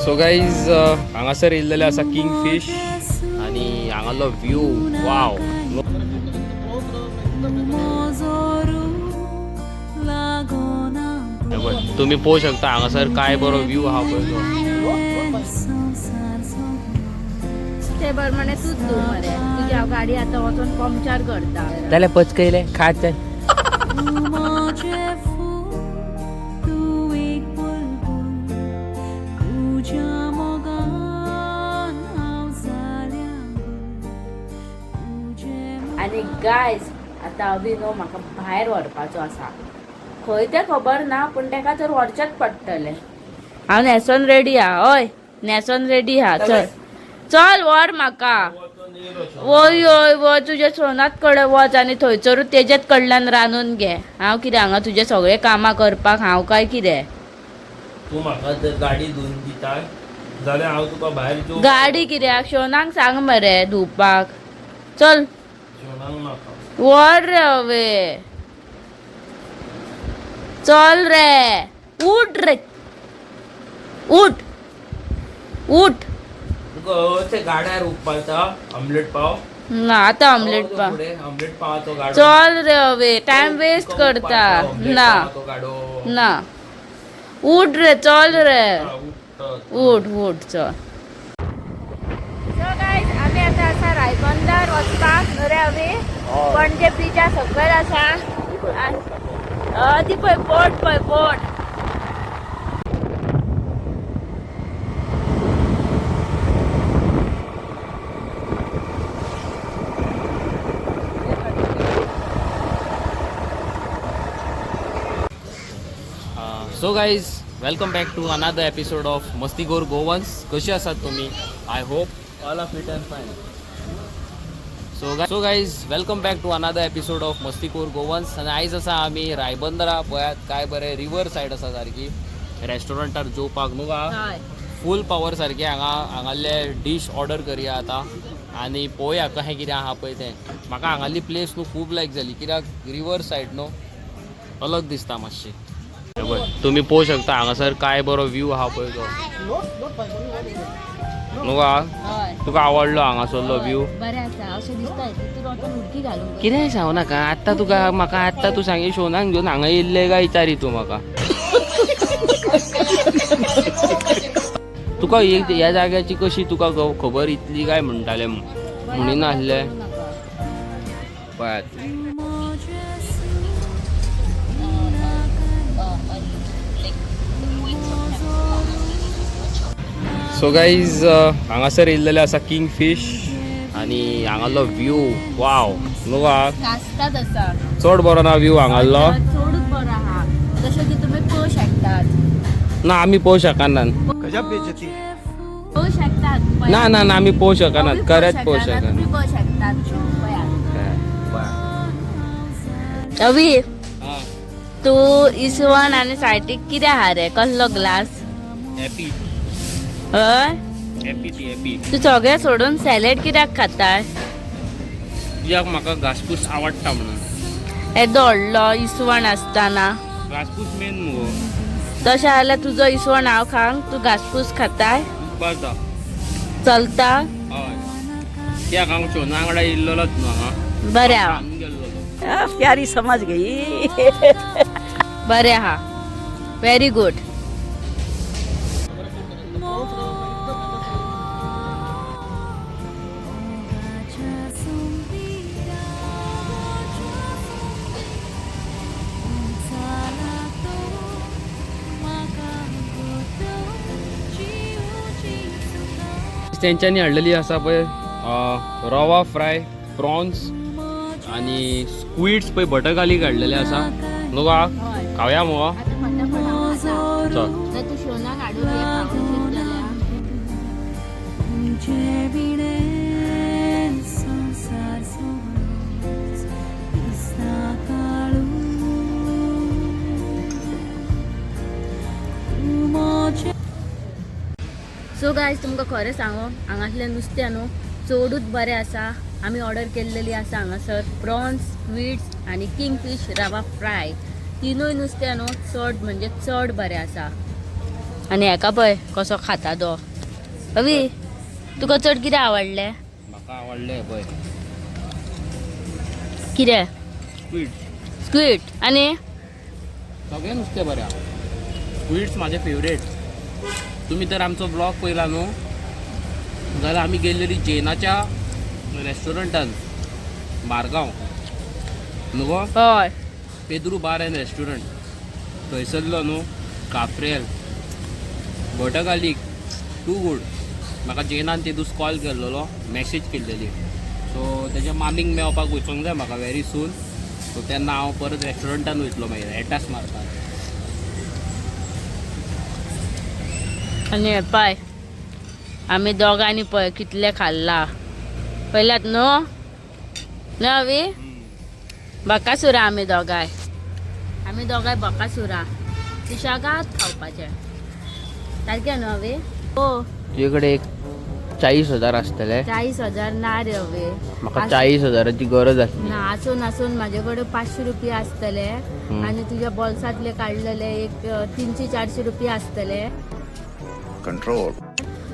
So guys हांगासर येयल्लेले आसा king fish आणि हांगालो व्यू वाव. तुम्ही पोवू शकता हांगासर काय बरो व्यू हा पळय. ते प्रमाणे तूच दू मरे तुझ्या गाडी आता वचून पंक्चर करता जाल्यार पचकयले खात जाय. आणि गायज आता अभी न्हू म्हाका भायर व्हरपाचो आसा. खंय तें खबर ना पूण तेका तर व्हरचेच पडटलें. हांव न्हेसोन रेडी हा. हय न्हेसोन रेडी हा. चल चल व्हर म्हाका. वय वय वय तुज्या सोनात कडेन वच आनी थंयसरूच तेजेच कडल्यान रांदून घे. हांव कितें हांगा तुजे सगळे कामां करपाक हांव काय कितें. तू म्हाका जर गाडी धुवन दिता जाल्यार हांव तुका भायर जेवपाक. गाडी कित्याक शोनांक सांग मरे धुवपाक. चल जेवणाक नाका. व्हर रे हवे. चल रे उठ रे उठ उठ. तुका ते गाड्यार उपपाचा ऑमलेट पाव ना आता ऑमलेट पाव. ऑमलेट पावाचो गाडो. चल रे हवे टाइम वेस्ट करता. ना ना उठ रे चल रे उठ उठ चल. आम्ही आता असा रायबंदर वचपाक रे हवे पणजे बीचा सकयल आसा. ती पळय बोट पळय बोट. So guys welcome back to another episode of Mastikhor Goans. कशी आसात तुम्ही? I hope all of it and fine. So guys welcome back to another episode of Mastikhor Goans. आणि आयज आसा आमी रायबंदरा पळयात काय बरें रिवर सायड आसा सारकी रेस्टॉरंटार जेवपाक न्हू का फूल पावर सारके हांगाले डिश ऑर्डर करया आता आणि पळोवया कशें कितें आहा पळय तें. म्हाका हांगाली प्लेस न्हू खूब लायक जाली कित्याक रिवर सायड न्हू अलग दिसता मातशी. तुम्ही पोवू शकता हांगासर काय बरो व्यू आहा पळय तो न्हू का. तुका आवडलो हांगासरलो व्यू? बरें आसा अशें दिसता तूं वचून उडकी घालूंक. कितें सांगू नाका आत्तां तुका म्हाका आत्तां तूं सांगी शोनाक घेवन हांगा येयल्ले काय विचारी तूं म्हाका. तुका ह्या जाग्याची कशी तुका खबर इतली काय म्हणटाले म्हणिना आसले पळयात. सो गाईज हांगासर येयल्लेले आसा किंग फिश आणि हांगालो व्यू वाव न्हू का. कास्ताद आसा चड बरो ना व्यू हांगालो. चडूच बरो आहा जशें की तुमी पळोवं शकतात. ना आमी पळोवं शकनात. पळोवं शकतात. ना ना ना आमी पळोवं शकनात खरेंच पळोवं शकनात. तुम्ही पळोवं शकतात. अवी तू इसवण आणि सायटीक कितें आहा रे कसलो ग्लास? हॅपी हय हॅपी ती हॅपी. तू सगळें सोडून सॅलेड कित्याक खाताय? तुज्याक म्हाका घासपूस आवडटा म्हणून. येदो व्हडलो इसवण आसतना घासपूस मेन मुगो. तशें जाल्यार तुजो इसवण हांव खांक तू घासपूस खाताय बरं चलता? हय कित्याक हांव शोना वांगडा येयल्लोच न्हू हांगा. बरें आहा प्यारी समझ गई. बरें आहा व्हेरी गुड. तेंच्यांनी हाडलेली आसा पळय रवा फ्राय प्रॉन्स आणि स्क्विड्स पळय बटरगार्लिक काडलेले आसा न्हू का. खावया मुगो. चल तू शोना काडून सो गायज तुमकां खरें सांगू हांगातलें नुस्तें न्हू चडूच बरें आसा. आमी ऑर्डर केल्लेली आसा हांगासर प्रॉन्स स्क्विड्स आनी किंगफीश रवा फ्राय. तिनूय नुस्तें न्हू चड म्हणजे चड बरें आसा. आणि हेका पळय कसो खाता तो. अवी तुका चड कितें आवडलें? म्हाका आवडले पळय कितें? स्क्वीड. स्क्वीड. आणि सगळें नुस्तें बरें आहा. स्क्वीड्स म्हाजे फेवरेट. तुमी तर आमचो ब्लॉग पळयला न्हू जाल्यार आमी गेल्लेली जैनाच्या रेस्टॉरंटान मारगांव न्हू गो? हय पेद्रू बार एंड रेस्टॉरंट थंयसरलो न्हू काफ्रेल घोटगालीक टू गूड. म्हाका जैनान ते दीस कॉल केल्लो मॅसेज केल्लेली सो तेज्या मामीक मेळपाक वचूंक जाय म्हाका वेरी सून. सो तेन्ना हांव परत रेस्टॉरंटान वयतलो मागीर एटास मारपाक. आणि हे पाय आमी दोगांनी पळय कितले खाल्ला पयल्यात न्हू अवी. बकासुरा आमी दोगांय बकासुरा सुशागात खावपाचे सारकें न्हू अवी. हो तुजे कडेन एक 40,000 आसतले. 40,000 ना रे अवी. म्हाका 40,000ची गरज आसली. ना आसून आसून म्हाजे कडेन 500 रुपया आसतले आणि तुझ्या बॉल्सातले काढलेले एक 300-400 रुपया आसतले. कंट्रोल.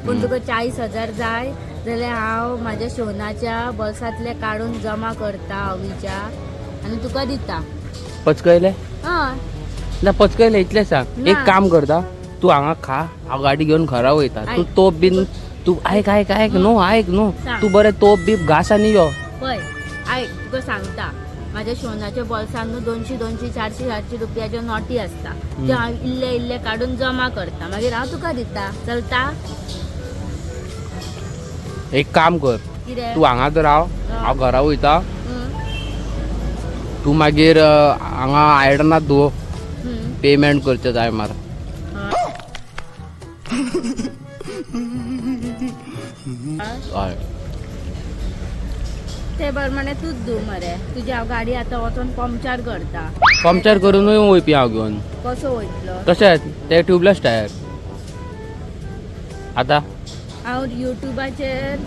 पूण तुका 40,000 जाय जाल्यार हांव म्हाज्या शोनाच्या बॉल्सातले काडून जमा करता अवीच्या आणि तुका दिता. पचकयले हय ना पचकयले इतलें सांग. ना. एक काम करता तू हांगा खा हांव गाडी घेवन घरा वयता. तू आयक. तोप बीन तू आयक न्हू आयक न्हू सांग. तू बरें तोप बीप घास आनी यो. पळय आयक तुका सांगता म्हाज्या शोनाच्या बॉल्सान न्हू 200-400 रुपयाच्यो नोटी आसता त्यो हांव इल्ले इल्ले काडून जमा करता मागीर हांव तुका दिता. चलता? एक काम कर कितें? तू हांगा तर राव हांव घरा वयता. हं, तू मागीर हांगा आयडनात दो हं. पेमेंट करच्या टायमार. हय ते प्रमाणे तूच दू मरे. तुजी हांव गाडी आतां वचोन पंक्चर करता. पंक्चर करूनय वयपी हांव घेवन. कसो वयतलो? तशेंच ते ट्यूबलेस टायर. आतां हांव युट्यूबाचेर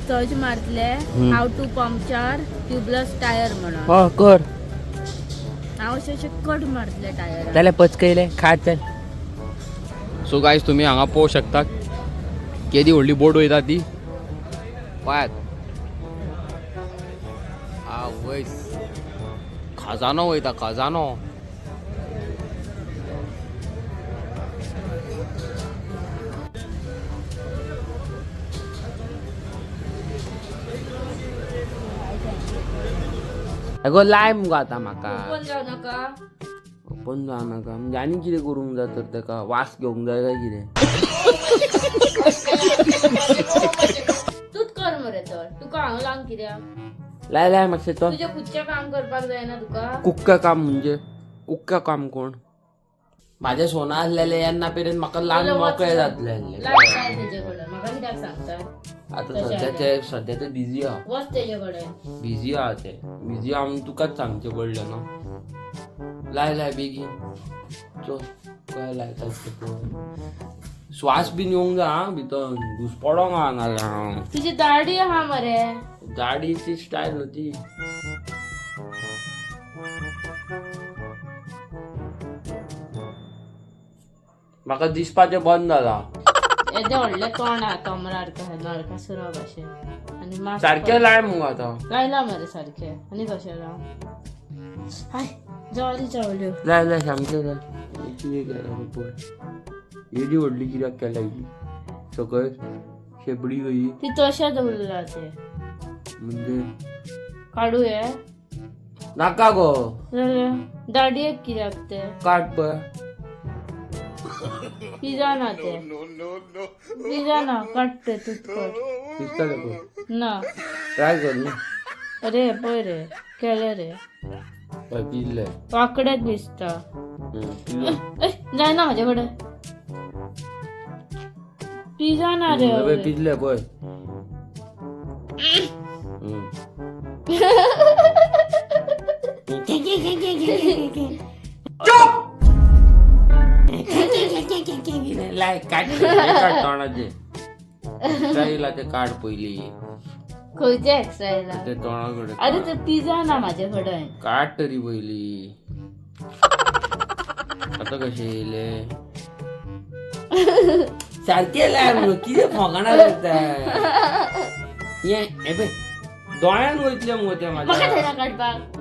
सर्च मारतले how to puncture tubeless tyre म्हणून. हय कर. हांव अशें कट मारतले टायर. जाल्यार पचकयले खाट चल. सो गायज तुम्ही हांगा पळोवंक शकता केदी व्हडली बोट वयता ती पळयात. वयस खजानो वयता खजानो. अगो लाय मुगो आतां म्हाका. ओपन जावं नाका. ओपन जावनाका म्हणजे आनी कितें करूंक जाय तर तेका वास घेवंक जाय काय कितें. तूच कर मरे तर तुका हांव लावंक कित्याक. लाय लाय मातशें तो. तुजें खुदचें काम करपाक जायना तुका. कुक्का काम म्हणजे कुक्का काम कोण. म्हाजे सोना आसलेले येन्ना पर्यंत म्हाका लावन मोकळे जातले. लाय तेजे कडेन म्हाका कित्याक सांगता. आता सध्या बिझी आहा. वच तेजे कडेन. बिझी आहा ते बिझी आहा म्हणून तुकाच सांगचें पडलें न्हू. लाय बेगीन चल काय लायता श्वास बीन येवंक जाय हा भितर घुसपडोंक हा नाल्यार. तुजी दाढी आहा मरे. दाढीची स्टायल होती. म्हाका दिसपाचें बंद जाला. येदे व्हडले तोंड आहा तोमरार नरकासुरा भाशेन आनी मास्क सारकें लाय मुगो आतां. लायला मरे सारकें आनी कशें लाव. हाय जावली चावल्यो. लाय सामकें लाय. कितें केलां पळय एडी व्हडली कित्याक केल्या ही सकयल शेपडी गई ती तशेंच उरला ते म्हणजे काडू हे नाका गो. दाडयेक कित्याक ते काट पळय. पिझ्झा ना ते पिझ्झा ना काट ते तूच कर. दिसतलें पळय ना ट्राय कर न्हू. अरे पळय रे केले रे पळय पिल्लें वाकडेच दिसता. पिल्लें जायना म्हाजे कडेन पिझ्झा ना रे. पिल्लें पळय. लाय काट तोंडाचे स्टाईल ते काड पयली खंयचे एक्सरसाइज ते तोंडाकडे. अरे ते पिझ्झा ना म्हाजे कडेन. काट तरी पयली. आता कशे येयले सारखे किती फोगाणा करता ये पळय दोळ्यान वयतले मग ते म्हाका माझ्या थंय काडपाक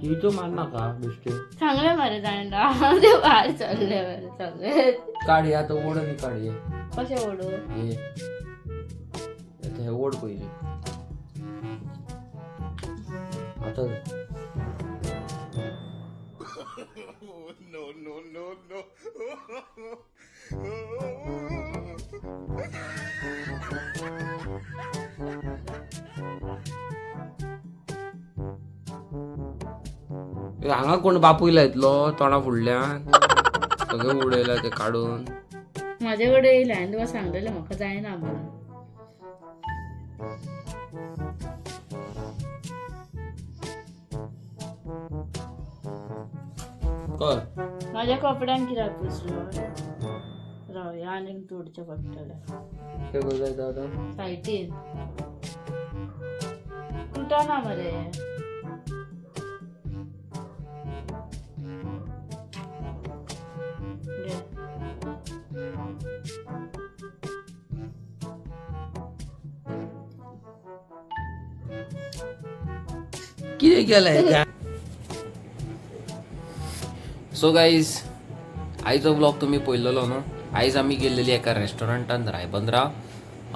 कितो मार नाका बेश्टे सांगले मरे जाणा ते भायर चलले मरे सगळे काढ आता ओढ आणि काढ ये कशे ओडू ये आता हे ओढ पहिले आता हांगा कोण बापूयला येतलो तोंडा फुडल्यान सगळे उडयला ते काढून माझे कडेन येयला हांवें तुका सांगलेलें म्हाका जायना म्हणून कर माझ्या कपड्यांक कित्याक पुसलो रावया आनीक तोडचें पडटलें ते करून जायचं आता सायटीन तुटना मरे घे. कितें केलंय सो गाईज आयचो ब्लॉग तुम्ही पळयल्लो न्हू आयज आमी गेल्लेली एका रेस्टॉरंटान रायबंदरा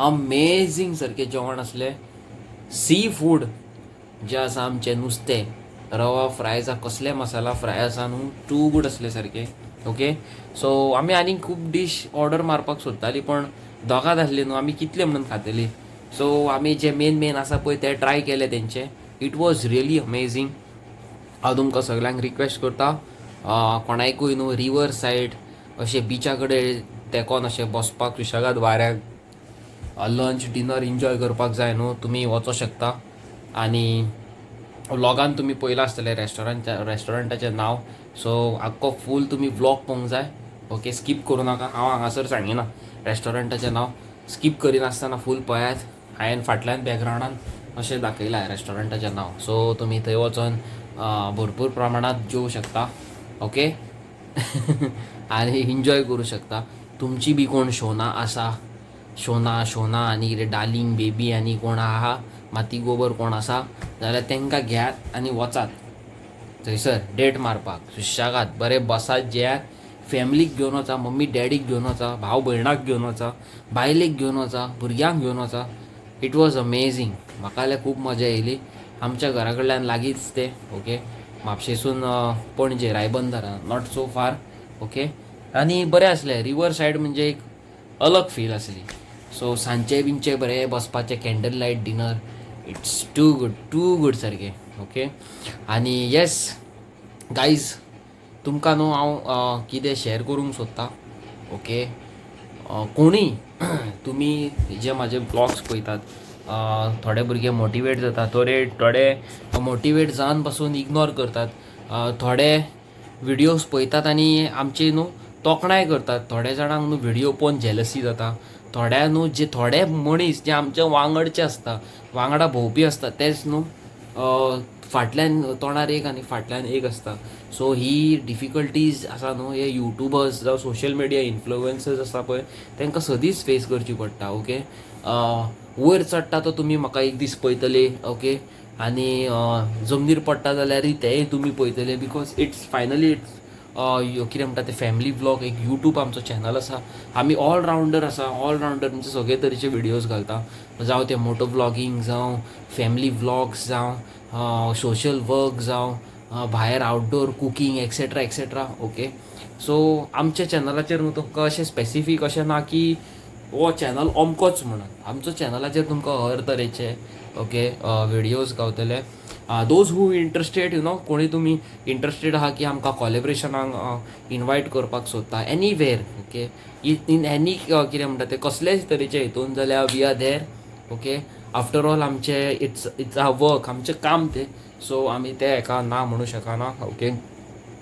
अमेझींग सारकें जेवण असलें सी फूड जें आसा आमचें नुस्तें रवा फ्रायजा कसले मसाला फ्राय आसा न्हू टू गूड असले सारके ओके सो आमी आनीक खूब डिश ऑर्डर मारपाक सोदतालीं पण दोगांच आसली न्हू आमी कितले म्हणून खातली सो आमी जे मेन आसा पळय ते ट्राय केले तेंचे इट वॉज रियली अमेझींग हांव तुमकां सगळ्यांक रिक्वेस्ट करता कोणाकूय न्हू रिवर सायड अशें बिचा कडेन तेकोन अशें बसपाक सुशेगाद वाऱ्याक लंच डिनर एन्जॉय करपाक जाय न्हू तुमी वचों शकता आनी व्लॉगान तुमी पळयलां आसतलें रेस्टॉरंटाचें नांव सो आख्खो फूल तुमी व्लॉग पळोवंक जाय ओके स्कीप करूं नाका हांव हांगासर सांगिना रेस्टॉरंटाचें नांव स्कीप करिनासतना फूल पळयात हांवें फाटल्यान बॅकग्रावंडान अशें दाखयलां रेस्टॉरंटाचें नांव सो तुमी थंय वचोन भरपूर प्रमाणात जेवू शकता ओके आनी एन्जॉय करूं शकता तुमची बी कोण शोना आसा शोना आनी कितें डार्लिंग बेबी आनी कोण आहा माती गोबर कोण आसा जाल्यार तांकां घेयात आनी वचात थंयसर डेट मारपाक सुशेगाद बरें बसात जेयात फॅमिलीक घेवन वचा मम्मी डॅडीक घेवन वचा भाव भयणाक घेवन वचा बायलेक घेवन वचा भुरग्यांक घेवन वचा इट वॉज अमेझींग म्हाका जाल्यार खूब मजा येयली आमच्या घरा कडल्यान लागींच ते ओके म्हापशेसून पणजे रायबंदरा नॉट सो फार ओके आनी बरें आसलें रिवर सायड म्हणजे एक अलग फील आसली सो सांजचे बिंचे बरें बसपाचें candle light dinner it's too good सारकें ओके आनी येस गायज तुमकां न्हू हांव कितें शॅर करूंक सोदतां ओके कोणीय तुमी जे म्हाजे ब्लॉग्स पळयतात थोडे भुरगे मोटिवेट जातात थोडे मोटिवेट जावन पासून इग्नोर करतात थोडे व्हिडियोज पळयतात आनी आमची न्हू तोखणाय करतात थोडे जाणांक न्हू व्हिडियो पळोवन जेलसी जाता थोड्या न्हू जे थोडे मनीस जे आमच्या वांगडचे आसता वांगडा भोंवपी आसता तेच न्हू फाटल्यान तोंडार एक आनी फाटल्यान एक आसता सो ही डिफिकल्टीज आसा न्हू हे युट्यूबर्स जावं सोशल मिडिया इन्फ्लुएन्सर्स आसा पळय तांकां सदींच फेस करची पडटा ओके वयर चडटा तो तुमी म्हाका एक दीस पळयतले ओके आनी जमनीर पडटा जाल्यार तेय तुमी पळयतले बिकॉज इट्स फायनली इट्स कितें म्हणटा ते फॅमिली ब्लॉग एक यूट्यूब आमचो चॅनल आसा आमी ऑल रावंडर म्हणजे सगळे तरेचे व्हिडियोज घालता जावं ते मोटो व्लॉगींग जावं फॅमिली व्लॉग्स जावं सोशल वर्क जावं भायर outdoor cooking etcetera okay so आमच्या चॅनलाचेर न्हू तुमकां अशें स्पेसिफीक अशें ना की हो चॅनल अमकोच म्हणून आमचो चॅनलाचेर तुमकां हर तरेचे ओके व्हिडियोज गावतले दोज हू इंट्रस्टेड कोणी तुमी इंट्रस्टेड आहा की आमकां कॉलेब्रेशनाक इनवायट करपाक सोदता एनीवेर ओके इन एनी कितें म्हणटा ते कसलेच तरेचे हितून जाल्यार we are there okay after all आमचे इट्स आ वर्क आमचें काम तें सो आमी ते हेका ना म्हणू शकना okay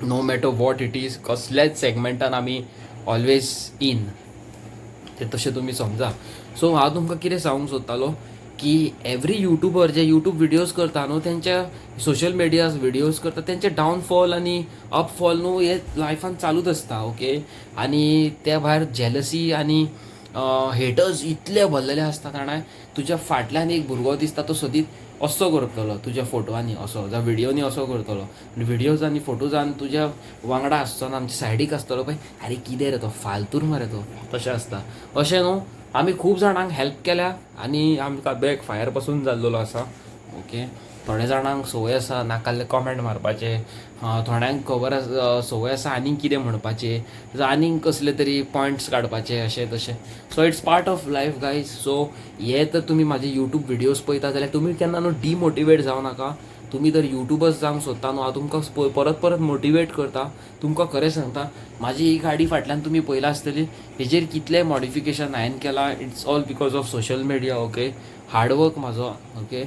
no matter what it is कसलेच सेगमेंटान आमी ऑलवेज इन ते तशें तुमी समजा सो हांव तुमकां कितें सांगूंक सोदतालो की एव्हरी युट्यूबर जे यूट्यूब व्हिडिओज करता न्हू त्यांच्या सोशल मिडिया व्हिडिओज करता त्यांचे डावनफॉल आणि अपफॉल न्हू हे लायफान चालूच आसता ओके. आणि त्या भायर जेलसी आणि हेटर्स इतले भरलेले आसता जाणां. तुज्या फाटल्यान एक भुरगो दिसता तो सदीत असो करतलो तुज्या फोटोवांनी असो जावं व्हिडिओनी असो करतलो. व्हिडिओज आनी फोटोजान तुज्या वांगडा आसतना आमच्या सायडीक आसतलो पळय अरे कितें रे तो फालतूर मरे तो तशें आसता. अशें न्हू आमी खूब जाणांक हेल्प केल्या आनी आमकां बॅक फायर पासून जाल्लो आसा ओके. थोड्या जाणांक संवय आसा नाकाल्ले कॉमेंट मारपाचे, थोड्यांक खबर आसा संवय आसा आनीक कितें म्हणपाचें, आनीक कसले तरी पॉयंट्स काडपाचे अशें तशें. So it's part of life guys. So हे तर तुमी म्हाजे यूट्यूब व्हिडिओज पळयता जाल्यार तुमी केन्ना न्हू डिमोटिवेट जावं नाका. तुमी जर युट्यूबर्स जावंक सोदता न्हू हांव तुमकां परत परत मोटिवेट करता. तुमकां खरें सांगता म्हाजी ही गाडी फाटल्यान तुमी पळयला आसतली हेजेर कितलें मॉडिफिकेशन हांवें केलां. It's all because of social media okay. Hard work म्हाजो ओके.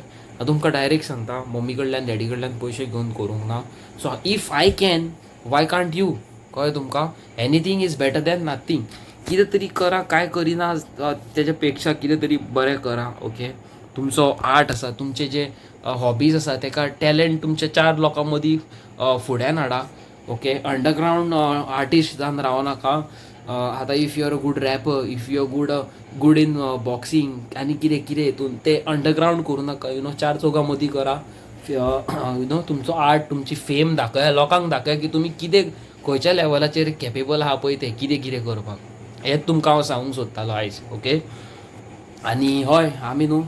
तुमकां डायरेक्ट सांगता मम्मी कडल्यान डॅडी कडल्यान पयशे घेवन करूंक ना. So if I can Y can't you कळ्ळें तुमकां. Anything is better than nothing. कितें तरी करा काय करिना तेच्या पेक्षा कितें तरी बरें करा ओके. तुमचो आर्ट आसा तुमचे जे हॉबीज आसा तेका टॅलंट तुमच्या 4 लोकां मदीं फुड्यान हाडा ओके. अंडरग्रावंड आर्टिस्ट जावन रावं नाका. आतां if you are a good rapper, if you are good in boxing आनी कितें कितें हितून ते अंडरग्रावंड करूं नाका. 4 चौगां मदीं करा. तुमचो आर्ट तुमची फेम दाखया लोकांक दाखया की तुमी कितें खंयच्या लेवलाचेर कॅपेबल आहा पळय ते कितें कितें करपाक. हेंच तुमकां हांव सांगूंक सोदतालो आयज ओके. आनी हय आमी न्हू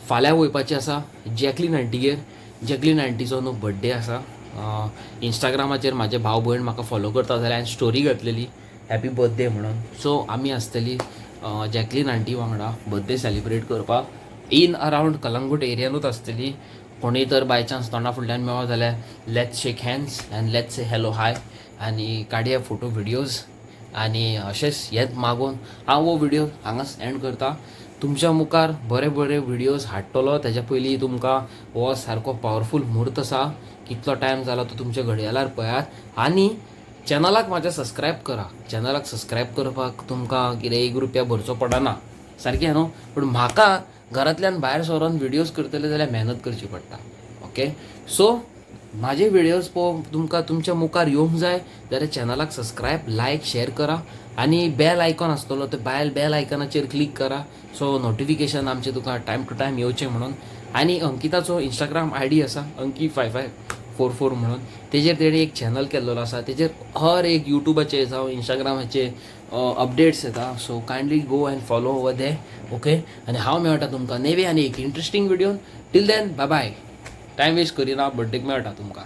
फाल्यां वयपाचें आसा जॅकलीन आंटीगेर. जॅकलीन आंटीचो न्हू बड्डे आसा. इंस्टाग्रामाचेर म्हाजे भाव भयण म्हाका फॉलो करता जाल्यार हांवें स्टोरी घातलेली हॅपी बर्थडे म्हणून. सो आमी आसतली जॅकलीन आंटी वांगडा बर्थडे सेलिब्रेट करपाक इन अरावंड कलंगूट एरियानूच आसतली. कोणीय तर बाय चान्स तोंडा फुडल्यान मेळ्ळो जाल्यार let's shake hands and let's say hello hi आनी काडया फोटो व्हिडिओज. आनी अशेंच हेच मागून हांव हो व्हिडिओ हांगाच एंड करता. तुमच्या मुखार बरे बरे व्हिडिओज हाडटलो. तेच्या पयलीं तुमकां हो सारको पावरफूल म्हूर्त आसा. कितलो टायम जाला तो तुमच्या घडयाळार पळयात. आनी चॅनलाक म्हाज्या सबस्क्रायब करा. चॅनलाक सबस्क्रायब करपाक तुमकां कितें ₹1 भरचो पडना सारकें न्हू. पूण म्हाका घरांतल्यान भायर सरोन व्हिडिओज करतले जाल्यार मेहनत करची पडटा ओके. सो म्हाजे व्हिडिओज पळोवंक तुमकां तुमच्या मुखार येवंक जाय जाल्यार चॅनलाक सबस्क्रायब लायक शेअर करा. आनी बेल आयकॉन आसतलो ते बेल आयकॉनाचेर क्लिक करा. सो नोटिफिकेशन आमचे तुका टायम टू टायम येवचें म्हणून. आनी अंकिताचो इंस्टाग्राम ID आसा अंकी5544 म्हणून. तेजेर तेणें एक चॅनल केल्लो आसा. तेजेर हर एक युट्यूबाचे जावं इंस्टाग्रामाचे अपडेट्स येता. So kindly go and follow over there okay. आनी हांव मेळटा तुमकां नेवे आनी एक इंट्रस्टींग व्हिडिओन. Till then bye bye. Time waste करिना बर्थडेक मेळटा तुमकां.